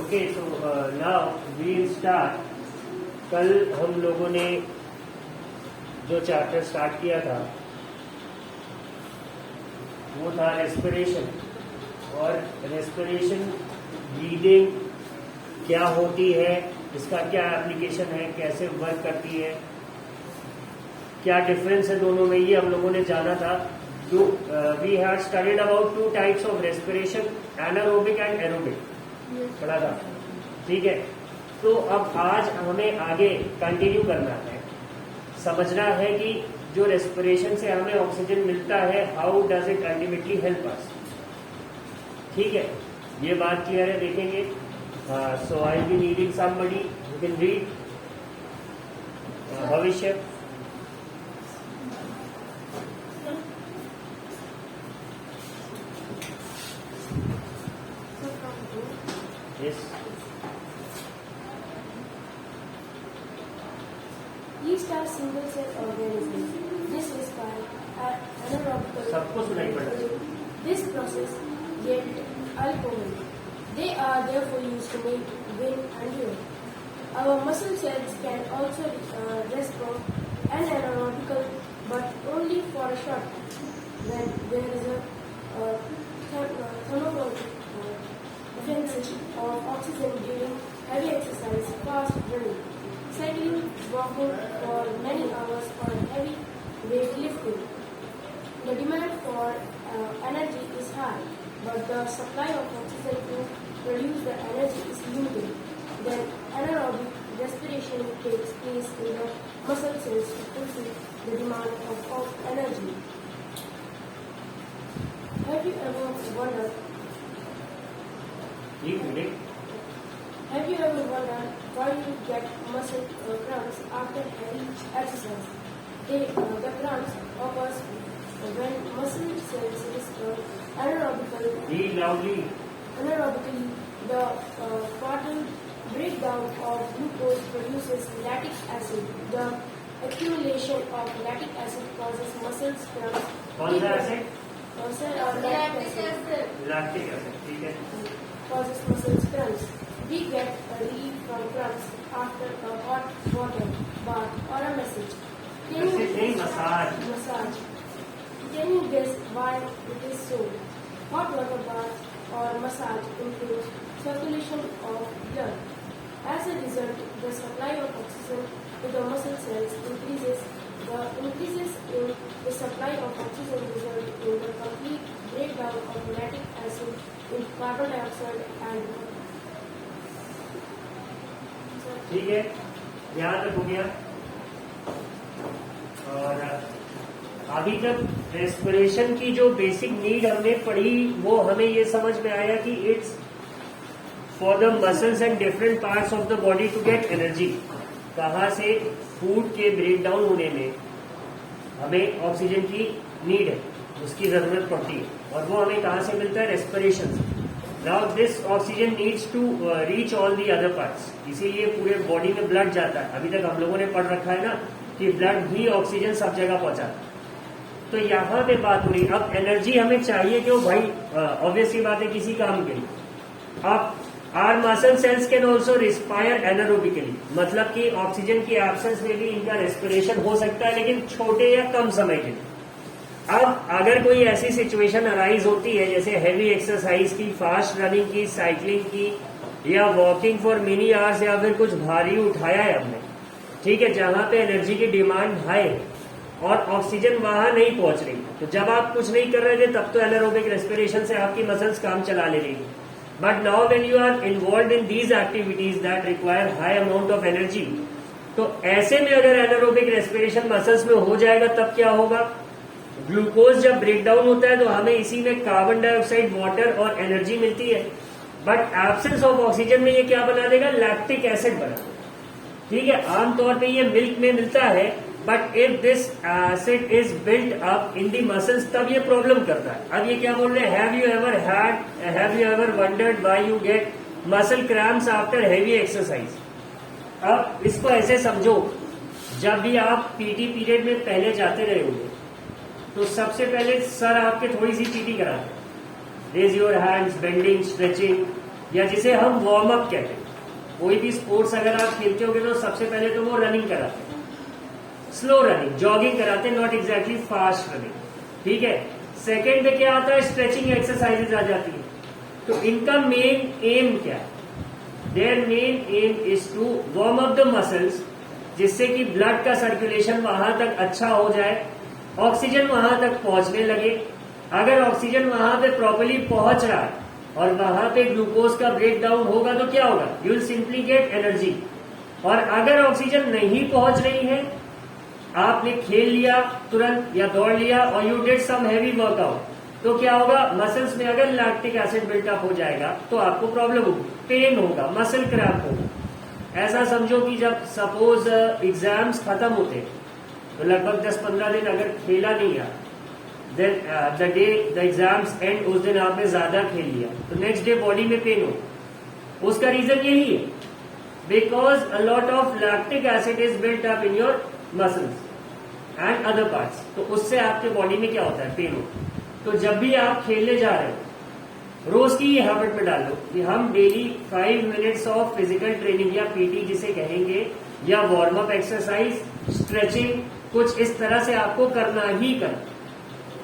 Okay, so now we start. कल हम लोगों ने जो चैप्टर स्टार्ट किया था वो था रेस्पिरेशन। और रेस्पिरेशन ब्रीदिंग क्या होती है, इसका क्या एप्लीकेशन है, कैसे वर्क करती है, क्या डिफरेंस है दोनों में, ये हम लोगों ने जाना था। We had studied about 2 types of respiration, anaerobic and aerobic पढ़ा था। ठीक है, तो अब आज हमें आगे कंटिन्यू करना है, समझना है कि जो रेस्पिरेशन से हमें ऑक्सीजन मिलता है, how does it ultimately help us. ठीक है, ये बात क्लियर है, देखेंगे। So I be needing somebody who can read. भविष्य yes. Yeast are single-cell organisms. This is called anaerobic. सबको सुनाई पड़ा। This process yield alcohol. They are therefore used to make wind and air. Our muscle cells can also respond anaerobical, but only for a short time. When there is a thermodynamic deficiency of oxygen during heavy exercise, fast running, cycling, walking for many hours, or heavy weightlifting. The demand for energy is high, but the supply of oxygen to produce the energy is limited. Then anaerobic respiration takes place in the muscle cells to fulfill the demand of energy. Have you ever wondered why you get muscle cramps after heavy exercise? The cramps occurs when muscle cells respond anaerobically. Anaerobically, the partial breakdown of glucose produces lactic acid. The accumulation of lactic acid causes muscle cramps. कौन सा acid? Lactic acid. ठीक है। Causes muscle cramps. We get a relief from cramps after a hot water bath or a massage. Massage. Can you guess why it is so? Hot water bath or massage improves circulation of blood. As a result, the supply of oxygen to the muscle cells increases. The increases in the supply of oxygen result in the complete breakdown of lactic acid in carbon dioxide and water. ठीक है, यहाँ तक हो गया। और अभी तक respiration की जो बेसिक नीड हमने पढ़ी वो हमें ये समझ में आया कि it's for the muscles and different parts of the body to get energy. कहाँ से? फूड के ब्रेक डाउन होने में हमें ऑक्सीजन की नीड है, उसकी जरूरत पड़ती है, और वो हमें कहाँ से मिलता है? रेस्पिरेशन से। Now this oxygen needs to reach all the other parts, इसीलिए पूरे बॉडी में ब्लड जाता है। अभी तक हम लोगों ने पढ़ रखा है ना कि ब्लड ही ऑक्सीजन सब जगह पहुंचाता है। तो यहाँ पे बात हो रही, अब एनर्जी हमें चाहिए क्यों भाई? ऑब्वियसली बात है, किसी काम के लिए। अब our muscle cells can also respire anaerobically, मतलब कि ऑक्सीजन की एब्सेंस में भी इनका रेस्पिरेशन हो सकता है, लेकिन छोटे या कम समय के लिए। अब अगर कोई ऐसी सिचुएशन अराइज होती है जैसे हैवी एक्सरसाइज की, फास्ट रनिंग की, साइकिलिंग की, या वॉकिंग फॉर मेनी आवर्स, या फिर कुछ भारी उठाया है हमने, ठीक है, जहां पे एनर्जी की डिमांड हाई है और ऑक्सीजन वहां नहीं पहुंच रही, तो जब आप कुछ नहीं कर रहे थे तब तो एनारोबिक रेस्पिरेशन से आपकी मसल्स काम चला ले रही है। But now when you are involve in these activities that require high amount of energy, तो ऐसे में अगर एनारोबिक रेस्पिरेशन मसल्स में हो जाएगा तब क्या होगा? ग्लूकोज जब ब्रेक डाउन होता है तो हमें इसी में कार्बन डाइऑक्साइड, वाटर और एनर्जी मिलती है, बट एब्सेंस ऑफ ऑक्सीजन में ये क्या बना देगा? लैक्टिक एसिड बना। ठीक है, आमतौर पे ये मिल्क में मिलता है, but if this acid is built up in the muscles तब ये प्रॉब्लम करता है। अब ये क्या बोल रहे हैं? Have you ever wondered why you get muscle cramps after heavy exercise? अब इसको ऐसे समझो, जब भी आप पीटी पीरियड में पहले जाते रहे होंगे तो सबसे पहले सर आपके थोड़ी सी पीटी कराते, raise your hands, bending, stretching, या जिसे हम वार्म अप कहते हैं। कोई भी स्पोर्ट्स अगर आप खेलते होगे तो सबसे पहले तो वो रनिंग कराते हैं, स्लो रनिंग, जॉगिंग कराते हैं, नॉट एग्जैक्टली फास्ट रनिंग, ठीक है। सेकेंड में क्या आता है, स्ट्रेचिंग एक्सरसाइजेज आ जाती है। तो इनका मेन एम क्या है, their main aim is to warm up the muscles, जिससे कि ब्लड का सर्कुलेशन वहां तक अच्छा हो जाए, ऑक्सीजन वहां तक पहुंचने लगे। अगर ऑक्सीजन वहां पे प्रॉपर्ली पहुंच रहा है और वहां पे ग्लूकोज का ब्रेक डाउन होगा तो क्या होगा, you will simply get energy. और अगर ऑक्सीजन नहीं पहुंच रही है, आपने खेल लिया तुरंत या दौड़ लिया और you did some heavy workout, तो क्या होगा, मसल्स में अगर लैक्टिक एसिड बिल्टअप हो जाएगा तो आपको प्रॉब्लम होगी, पेन होगा, मसल क्रैम्प होगा। ऐसा समझो कि जब सपोज एग्जाम्स खत्म होते हैं तो लगभग 10-15 दिन अगर खेला नहीं गया, then the day the exams end, उस दिन आपने ज्यादा खेल लिया तो नेक्स्ट डे बॉडी में पेन हो। उसका रीजन यही है, because a lot of lactic acid is built up in your muscles and other parts, तो उससे आपके बॉडी में क्या होता है, पेन हो। तो जब भी आप खेलने जा रहे हो, रोज की ये हैबिट में डालो कि हम daily 5 minutes of physical training या पीटी जिसे कहेंगे, या वार्म अप एक्सरसाइज, स्ट्रेचिंग, कुछ इस तरह से आपको करना ही करना,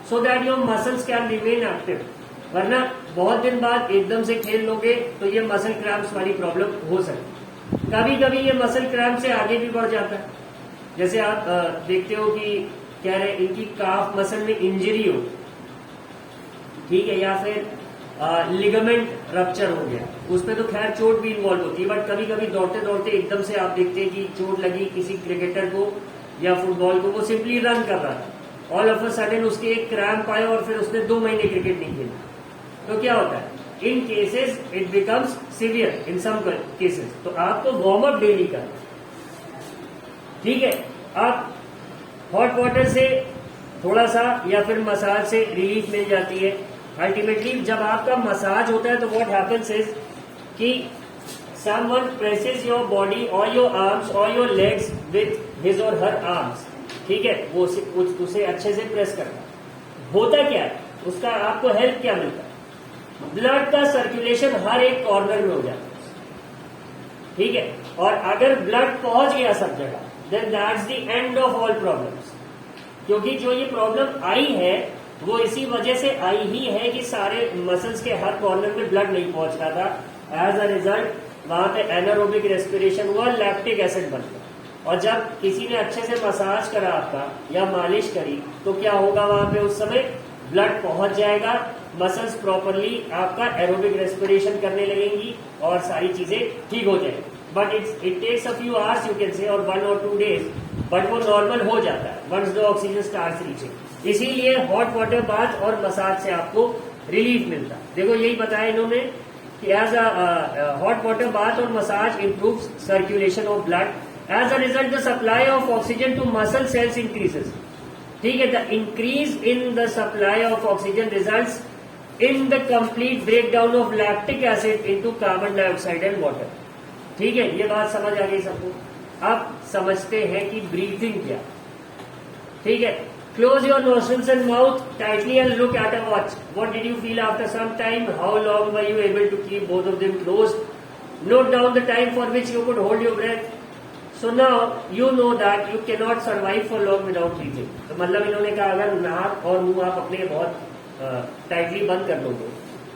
so that your muscles can remain active. वरना बहुत दिन बाद एकदम से खेल लोगे तो ये मसल क्रैम्प्स वाली प्रॉब्लम हो सकती। कभी कभी ये मसल क्रैम्प से आगे भी बढ़ जाता है, जैसे आप देखते हो कि कह रहे इनकी काफ मसल में इंजरी हो, ठीक है, या फिर लिगामेंट रप्चर हो गया, उसमें तो खैर चोट भी इन्वॉल्व होती है, बट कभी कभी दौड़ते दौड़ते एकदम से आप देखते हैं कि चोट लगी किसी क्रिकेटर को या फुटबॉल को, वो सिंपली रन कर रहा था, ऑल ऑफ अ सडन उसके एक क्रैम्प आया और फिर उसने 2 महीने क्रिकेट नहीं खेला, तो क्या होता है, in cases it becomes severe in some cases. तो आपको वार्म अप डेली करना, ठीक है। आप हॉट वाटर से थोड़ा सा या फिर मसाज से रिलीफ मिल जाती है। अल्टीमेटली जब आपका मसाज होता है तो व्हाट हैपेंस इज कि समवन प्रेसेस योर बॉडी और योर आर्म्स और योर लेग्स विथ हिज और हर आर्म्स, ठीक है, वो उसे अच्छे से प्रेस करना। होता क्या है, उसका आपको हेल्प क्या मिलता है, ब्लड का सर्कुलेशन हर एक कॉर्नर में हो जाता है, ठीक है। और अगर ब्लड पहुंच गया सब जगह, then that's the end of all problems. क्योंकि जो ये प्रॉब्लम आई है वो इसी वजह से आई ही है कि सारे मसल्स के हर कॉर्नर में ब्लड नहीं पहुंच रहा था। एज अ रिजल्ट वहां पे एनारोबिक रेस्पिरेशन हुआ, लैक्टिक एसिड बन गया। और जब किसी ने अच्छे से मसाज करा आपका या मालिश करी तो क्या होगा, वहां पे उस समय ब्लड पहुंच जाएगा, मसल्स प्रॉपरली आपका एरोबिक रेस्पिरेशन करने लगेंगी और सारी चीजें ठीक हो जाएंगी। But it takes a few hours, you can say, और 1 or 2 days, बट वो नॉर्मल हो जाता है once the oxygen starts reaching. इसीलिए हॉट वाटर बाथ और मसाज से आपको रिलीफ मिलता है। देखो यही बताया इन्होंने कि as a hot water bath और massage improves circulation of blood, as a result the supply of oxygen to muscle cells increases, ठीक है। The increase in the supply of oxygen results in the complete breakdown of lactic acid into carbon dioxide and water, ठीक है। ये बात समझ आ गई सबको। अब समझते हैं कि ब्रीथिंग क्या, ठीक है। Close your nostrils and mouth tightly and look at a watch. What did you feel after some time? How long were you able to keep both of them closed? Note down the time for which you could hold your breath. So now you know that you can not survive for long without breathing. तो मतलब इन्होंने कहा अगर नाक और मुंह आप अपने बहुत टाइटली बंद कर दोगे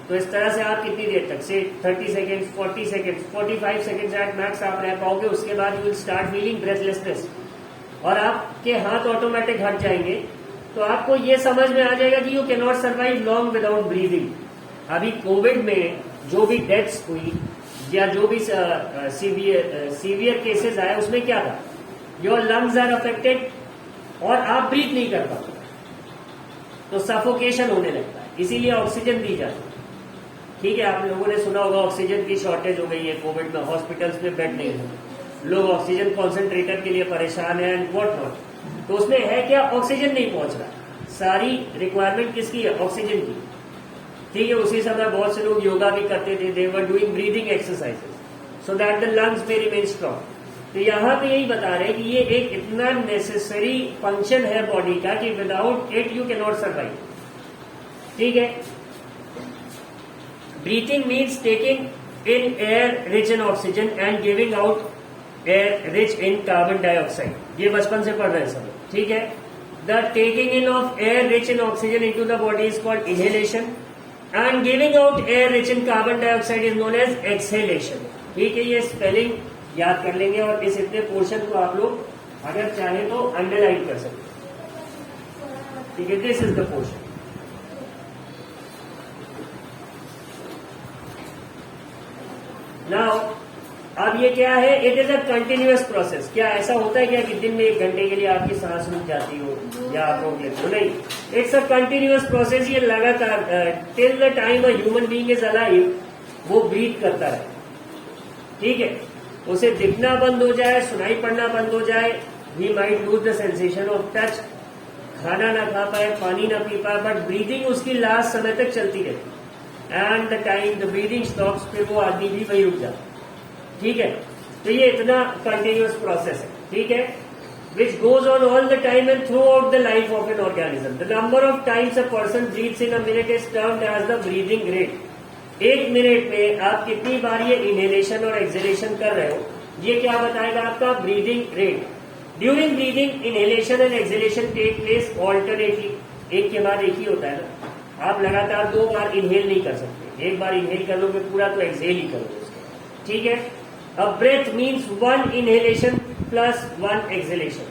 तो इस तरह से आप कितनी देर तक, से 30 seconds, 40 seconds, 45 seconds at max आप रह पाओगे। उसके बाद you will start feeling breathlessness और आपके हाथ ऑटोमेटिक हट जाएंगे। तो आपको ये समझ में आ जाएगा कि you can not survive long without breathing. अभी कोविड में जो भी डेथ्स हुई या जो भी सीवियर केसेस आए उसमें क्या था, योर लंग्स आर अफेक्टेड और आप ब्रीथ नहीं कर पाते, तो सफोकेशन होने लगता है, इसीलिए ऑक्सीजन दी जाती है, ठीक है। आप लोगों ने सुना होगा ऑक्सीजन की शॉर्टेज हो गई है कोविड में, हॉस्पिटल्स में बेड नहीं है, लोग ऑक्सीजन कॉन्सेंट्रेटर के लिए परेशान है एंड व्हाट नॉट। तो उसमें है क्या, ऑक्सीजन नहीं पहुंच रहा, सारी रिक्वायरमेंट किसकी है, ऑक्सीजन की, ठीक है। उसी समय बहुत से लोग योगा भी करते थे, they were doing breathing exercises so that the lungs में रिमेन स्ट्रॉन्ग। तो यहाँ पे यही बता रहे हैं कि ये एक इतना नेसेसरी फंक्शन है बॉडी का कि without it you can not survive, ठीक है। Breathing means taking in air rich in oxygen and giving out air rich in carbon dioxide. ये बचपन से पढ़ रहे हैं सब, ठीक है. The taking in of air rich in oxygen into the body is called inhalation and giving out air rich in carbon dioxide is known as exhalation. ठीक है, ये स्पेलिंग याद कर लेंगे और इस इतने पोर्शन को आप लोग अगर चाहे तो अंडरलाइन कर सकते हैं. ठीक है, this is the portion. Now अब ये क्या है, it is a continuous process. क्या ऐसा होता है क्या कि दिन में 1 घंटे के लिए आपकी सांस रुक जाती हो या आप रोक लेते हो? नहीं, इट्स अ कंटिन्यूअस प्रोसेस. ये लगातार till the time a human being is alive वो ब्रीथ करता है. ठीक है, उसे दिखना बंद हो जाए, सुनाई पड़ना बंद हो जाए, he might lose the sensation of touch, खाना ना खा पाए, पानी ना पी पाए, बट ब्रीदिंग उसकी लास्ट समय तक चलती रहती. And the time the breathing stops, फिर वो आदमी भी वही रुक जाता. ठीक है, तो ये इतना कंटिन्यूअस प्रोसेस है. ठीक है, which goes on all the time and throughout the life of an organism. The number of times a person breathes in a minute is termed as the breathing rate. 1 minute में आप कितनी बार ये inhalation और exhalation कर रहे हो, ये क्या बताएगा आपका breathing rate. During breathing inhalation and exhalation take place alternately. एक के बाद एक ही होता है ना. आप लगातार 2 बार इनहेल नहीं कर सकते. 1 बार इनहेल कर लोगे पूरा तो एक्सहेल ही करोगे. ठीक है, a breath means 1 inhalation plus 1 exhalation.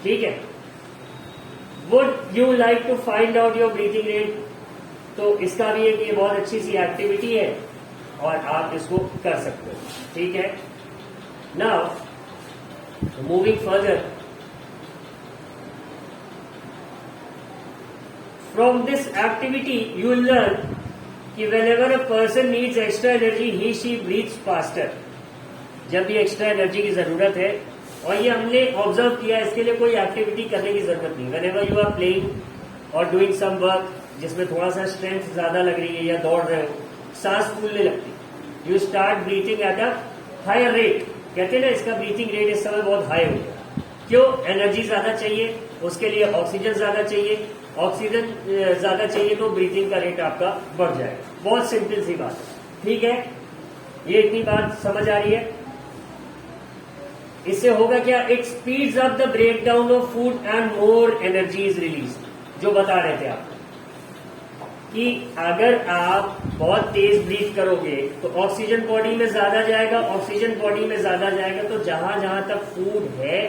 ठीक है, would you like to find out your breathing rate? तो इसका भी एक ये बहुत अच्छी सी एक्टिविटी है और आप इसको कर सकते हो. ठीक है, now moving further from this activity you will learn कि whenever a person needs extra energy he she breathes faster. जब भी एक्स्ट्रा एनर्जी की जरूरत है, और ये हमने ऑब्जर्व किया, इसके लिए कोई एक्टिविटी करने की जरूरत नहीं. whenever you are playing और डूइंग सम वर्क जिसमें थोड़ा सा स्ट्रेंथ ज्यादा लग रही है या दौड़ रहे हो, सांस फूलने लगती, you start breathing at a higher rate. कहते हैं ना इसका ब्रीथिंग रेट इस समय बहुत हाई हो गया. क्यों? एनर्जी ज्यादा चाहिए, उसके लिए ऑक्सीजन ज्यादा चाहिए. ऑक्सीजन ज्यादा चाहिए तो ब्रीथिंग का रेट आपका बढ़ जाएगा. बहुत सिंपल सी बात है. ठीक है, ये इतनी बात समझ आ रही है. इससे होगा क्या, it speeds up the break down of food and more energy is release. जो बता रहे थे आप कि अगर आप बहुत तेज ब्रीथ करोगे तो ऑक्सीजन बॉडी में ज्यादा जाएगा, ऑक्सीजन बॉडी में ज्यादा जाएगा तो जहां जहां तक फूड है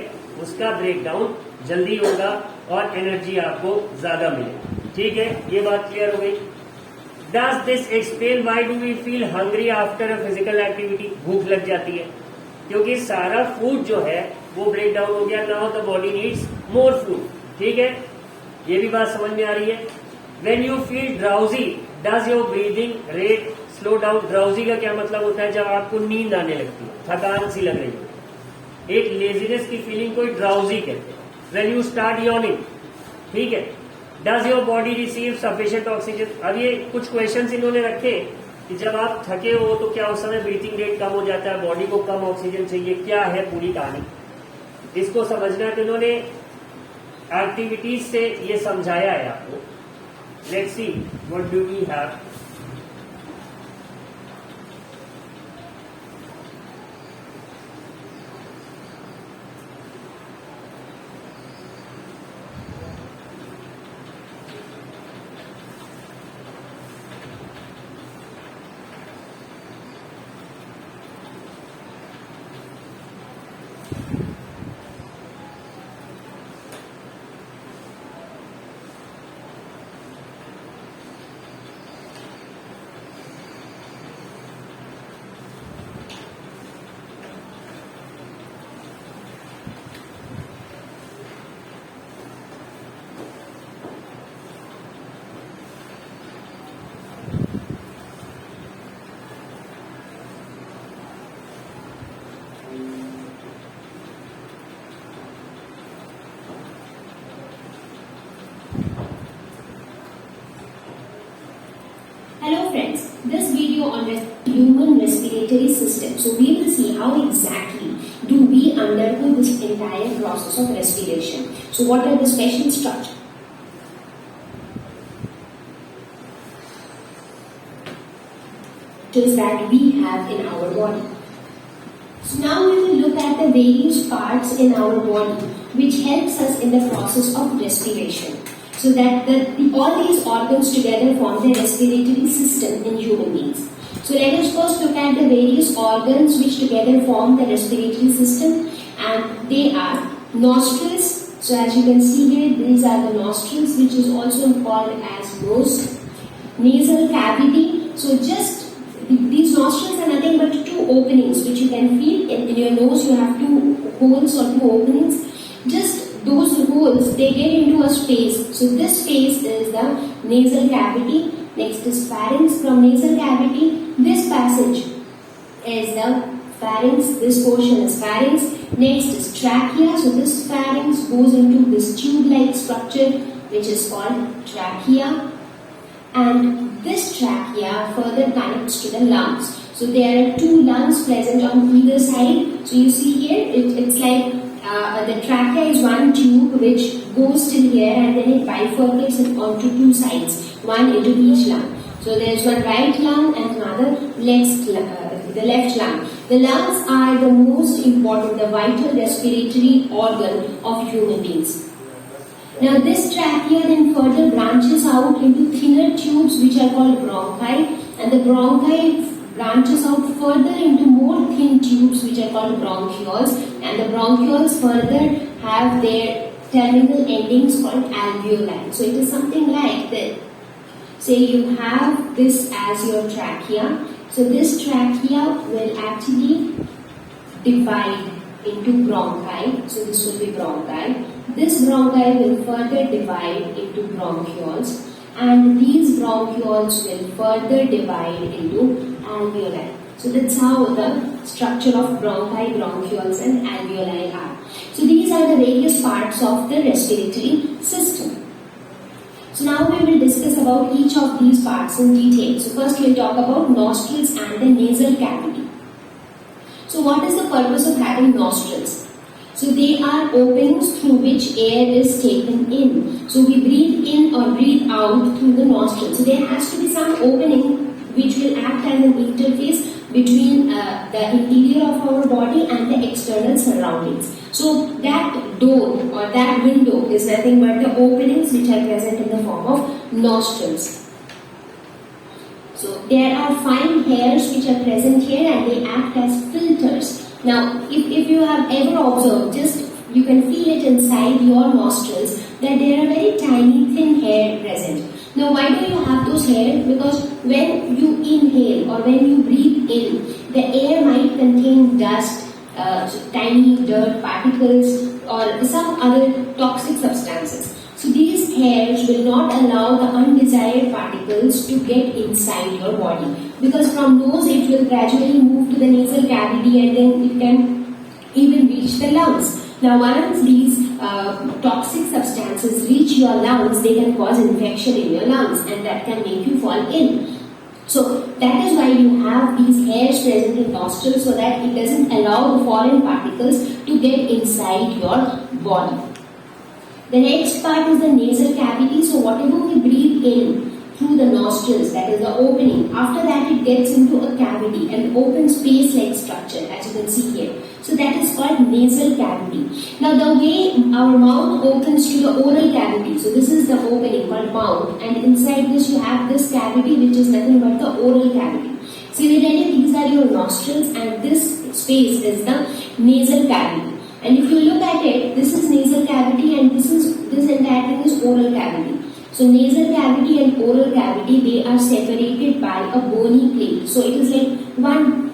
उसका ब्रेक डाउन जल्दी होगा और एनर्जी आपको ज्यादा मिलेगी. ठीक है, ये बात क्लियर हो गई. Does this explain why do we feel hungry after a physical activity? भूख लग जाती है क्योंकि सारा फूड जो है वो ब्रेक डाउन हो गया. Now the body needs more food. ठीक है, ये भी बात समझ में आ रही है. When you feel drowsy, does your breathing rate slow down? Drowsy का क्या मतलब होता है? जब आपको नींद आने लगती है, थकान सी लग रही है, एक लेजीनेस की फीलिंग को ड्राउजी कहते हैं. When you start yawning, ठीक है. Does your body receive sufficient oxygen? अब ये कुछ क्वेश्चंस इन्होंने रखे कि जब आप थके हो तो क्या उस समय ब्रीथिंग रेट कम हो जाता है, बॉडी को कम ऑक्सीजन चाहिए, क्या है पूरी कहानी, इसको समझना है. तो इन्होंने एक्टिविटीज से ये समझाया है आपको. Let's see what do we have. Hello friends, this video on the human respiratory system. So we will see how exactly do we undergo this entire process of respiration. So what are the special structure? that we have in our body. So now we will look at the various parts in our body which helps us in the process of respiration. So that all these organs together form the respiratory system in human beings. So let us first look at the various organs which together form the respiratory system, and they are nostrils. So as you can see here, these are the nostrils, which is also called as nose. Nasal cavity. So just these nostrils are nothing but two openings which you can feel in your nose. You have two holes or two openings. Just those holes, they get into a space. So this space is the nasal cavity. Next is pharynx. From nasal cavity, this passage is the pharynx. This portion is pharynx. Next is trachea. So this pharynx goes into this tube-like structure which is called trachea. And this trachea further connects to the lungs. So there are two lungs present on either side. So you see here, it's like the trachea is one tube which goes till here, and then it bifurcates onto two sides, one into each lung. So there is one right lung and another the left lung. The lungs are the most important, the vital respiratory organ of human beings. Now this trachea then further branches out into thinner tubes which are called bronchi, and the bronchi branches out further into more thin tubes which are called bronchioles, and the bronchioles further have their terminal endings called alveoli. So it is something like this. Say you have this as your trachea. So this trachea will actually divide into bronchi. So this will be bronchi. This bronchi will further divide into bronchioles, and these bronchioles will further divide into alveoli. So that's how the structure of bronchi, bronchioles and alveoli are. So these are the various parts of the respiratory system. So now we will discuss about each of these parts in detail. So first we will talk about nostrils and the nasal cavity. So what is the purpose of having nostrils? So they are openings through which air is taken in. So we breathe in or breathe out through the nostrils. So there has to be some opening which will act as an interface between the interior of our body and the external surroundings. So that door or that window is nothing but the openings which are present in the form of nostrils. So there are fine hairs which are present here, and they act as filters. Now if you have ever observed, just you can feel it inside your nostrils that there are very tiny thin hair present. Now why do you have those hairs? Because when you inhale or when you breathe in, the air might contain dust, tiny dirt particles or some other toxic substances. So these hairs will not allow the undesired particles to get inside your body, because from nose it will gradually move to the nasal cavity, and then it can even reach the lungs. Now once these toxic substances reach your lungs, they can cause infection in your lungs, and that can make you fall ill. So that is why you have these hairs present in nostrils, so that it doesn't allow the foreign particles to get inside your body. The next part is the nasal cavity. So whatever we breathe in through the nostrils, that is the opening, after that it gets into a cavity, an open space like structure, as you can see here. So that is called nasal cavity. Now the way our mouth opens to the oral cavity, so this is the opening called mouth, and inside this you have this cavity which is nothing but the oral cavity. Similarly, these are your nostrils, and this space is the nasal cavity. And if you look at it, this is nasal cavity, and this entire thing is oral cavity. So nasal cavity and oral cavity, they are separated by a bony plate. So it is like one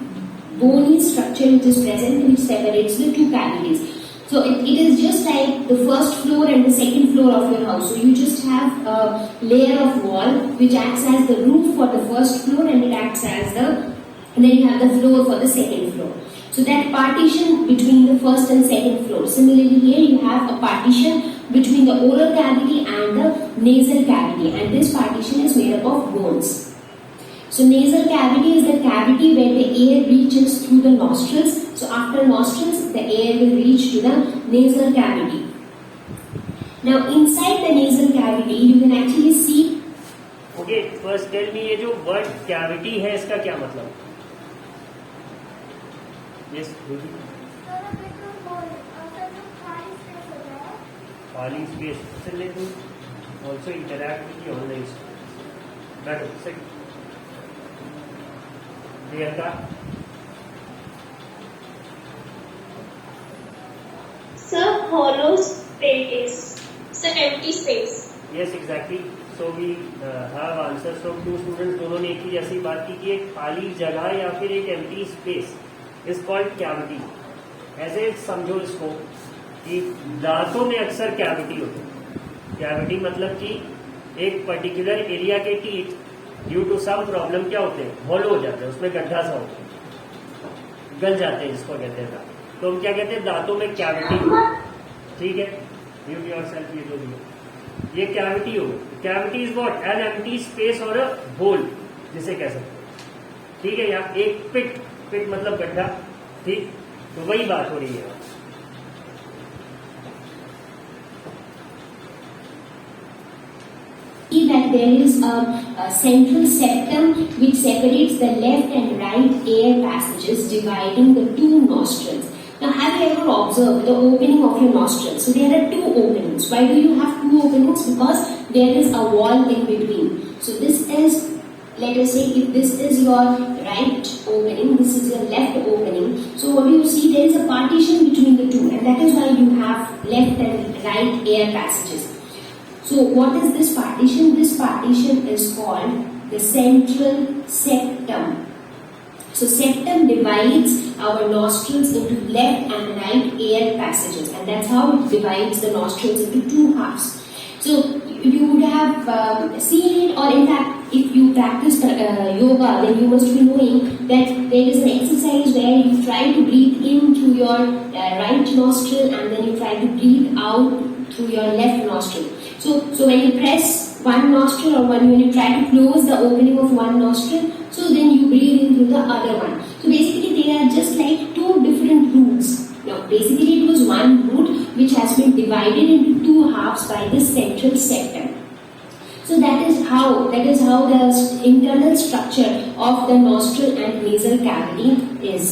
bony structure which is present, which separates the two cavities. So it is just like the first floor and the second floor of your house. So you just have a layer of wall which acts as the roof for the first floor, and it acts as and then you have the floor for the second floor. So that partition between the first and second floor. Similarly here you have a partition between the oral cavity and the nasal cavity, and this partition is made up of bones. So nasal cavity is the cavity where the air reaches through the nostrils. So after nostrils, the air will reach to the nasal cavity. Now inside the nasal cavity, you can actually see okay, first tell me, ये जो word cavity है इसका क्या मतलब? Yes, खाली space से लेकिन also interact with online बैठो set Priyanka. Sir, hollow space. Sir, empty space. Yes exactly, so we have answer. So two students दोनों ने एक ही जैसी बात की कि एक खाली जगह या फिर एक empty space is called cavity. ऐसे समझो इसको कि दांतों में अक्सर कैविटी होती है। कैविटी मतलब कि एक पर्टिकुलर एरिया के teeth due to some problem क्या होते हैं, हॉलो हो जाते हैं, उसमें गड्ढा सा होता है, गल जाते हैं, जिसको कहते हैं दांत। तो हम क्या कहते हैं, दांतों में कैविटी। ठीक है, म्यूट योरसेल्फ, ये जो भी है ये कैविटी हो। Cavity is what? An empty space और अ होल, जिसे कह सकते हैं। ठीक है, या एक पिट, पिट मतलब गड्ढा। ठीक, तो वही बात हो रही है। See that there is a central septum which separates the left and right air passages dividing the two nostrils. Now, have you ever observed the opening of your nostrils? So there are two openings. Why do you have two openings? Because there is a wall in between. So this is, let us say, if this is your right opening, this is your left opening. So what do you see? There is a partition between the two, and that is why you have left and right air passages. So what is this partition? This partition is called the central septum. So septum divides our nostrils into left and right air passages, and that's how it divides the nostrils into two halves. So you would have seen it, or in fact, if you practice yoga, then you must be knowing that there is an exercise where you try to breathe in through your right nostril and then you try to breathe out through your left nostril. So when you press one nostril, or when you try to close the opening of one nostril, so then you breathe in through the other one. So basically they are just like two different roots. Now basically it was one root which has been divided into two halves by this central septum. So that is how the internal structure of the nostril and nasal cavity is.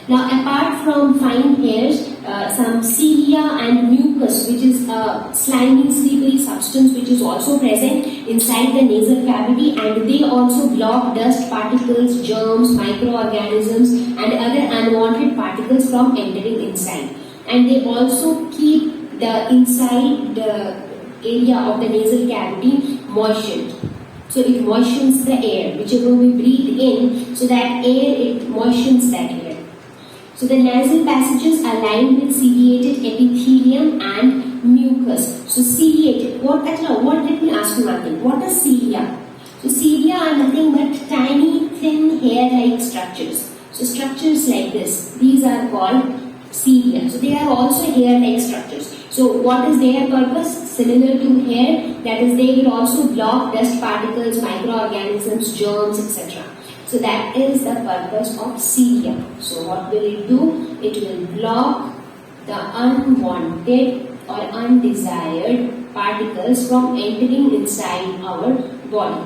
Now, apart from fine hairs, some cilia and mucus, which is a slimy, slippery substance which is also present inside the nasal cavity, and they also block dust particles, germs, microorganisms and other unwanted particles from entering inside. And they also keep the inside the area of the nasal cavity moistened. So it moistens the air, whichever we breathe in, so that air, it moistens that air. So the nasal passages are lined with ciliated epithelium and mucus. So ciliated, let me ask you one thing. What are cilia? So cilia are nothing but tiny, thin, hair-like structures. So structures like this, these are called cilia. So they are also hair-like structures. So what is their purpose? Similar to hair, that is, they will also block dust particles, microorganisms, germs, etc. So that is the purpose of cilia. So what will it do? It will block the unwanted or undesired particles from entering inside our body.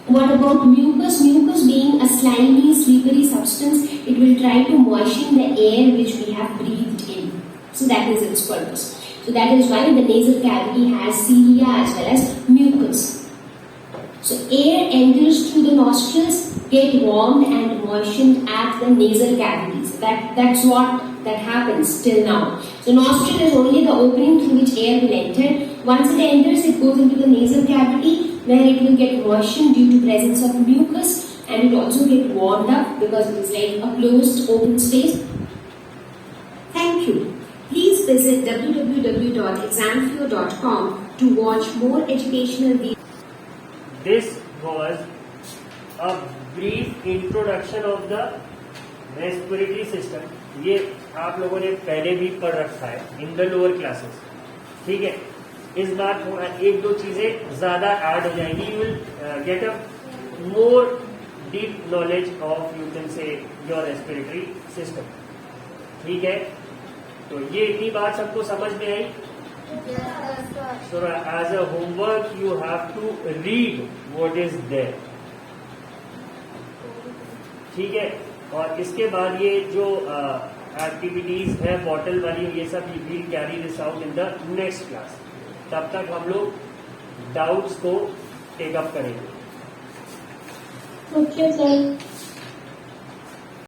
What about mucus? Mucus being a slimy, slippery substance, it will try to moisten the air which we have breathed in. So that is its purpose. So that is why the nasal cavity has cilia as well as mucus. So air enters through the nostrils, get warmed and moistened at the nasal cavities. That's what happens till now. So nostril is only the opening through which air will enter. Once it enters, it goes into the nasal cavity where it will get moistened due to presence of mucus, and it also get warmed up because it is like a closed open space. Thank you. Please visit www.examfeo.com to watch more educational videos. This was a brief introduction of the respiratory system. ये आप लोगों ने पहले भी पढ़ रखा है in the lower classes. ठीक है, इस बार थोड़ा एक दो चीजें ज्यादा ऐड हो जाएंगी. You will get a more deep knowledge of, you can से, योर रेस्पिरेटरी सिस्टम. ठीक है, तो ये इतनी बात सबको समझ में आई. So as a homework, you have to read what is there. ठीक है. और इसके बाद ये जो एक्टिविटीज है बॉटल वाली, ये सब we'll carry this out in the next class. तब तक हम लोग डाउट्स को टेक अप करेंगे. Okay, sir.